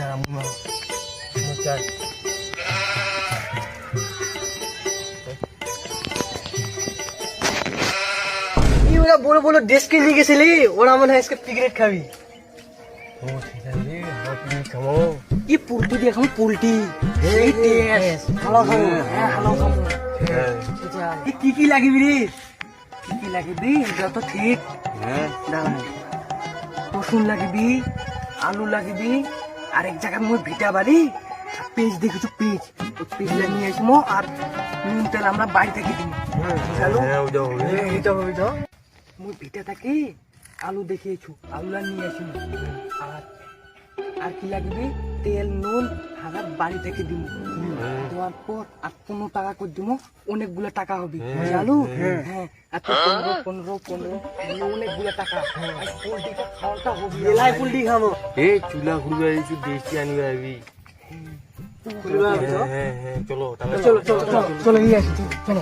যারা মোচার কি ওরা বড় বড় ডেস্কে নিয়ে গেছিলি, ওরা মনে হয় আজকে পিকনিক খাবি। ও ঠিক আছে, আমরা পিকনিক খাবো। কি পুলটি দিয়ে খাবো, পুলটি এই টেস্ট ভালো খাবো। হ্যাঁ ভালো খাবো। কি কি লাগিবি রে? কি কি লাগিবি এটা তো ঠিক। হ্যাঁ দাঁড়া, রসুন লাগিবি, আলু লাগিবি, আর এক জায়গায় মই ভিটা বাড়ি পেঁচ দেখেছো, পেঁচ পেঁচ নিয়ে আসবো, আর নুন তেল আমরা বাড়ি থেকে দিই। মই ভিটা থাকি আলু দেখিয়েছু, আলু নিয়ে আসবো। আর কি লাগবে, তেল নুন আমরা বাড়ি থেকে দিব। দেওয়ার পর আর 15 টাকা করে দিব, অনেকগুলো টাকা হবে আলু। হ্যাঁ আর 15 অনেকগুলো টাকা। পোল্ট্রিটা খাওয়াটা হবে, এলাই পোল্ট্রি খাবো। এই চুলা ঘুরবে একটু দেশি আনি ভাবি। হ্যাঁ চলো চলো চলো চলো চলো নিয়ে আসি, চলো।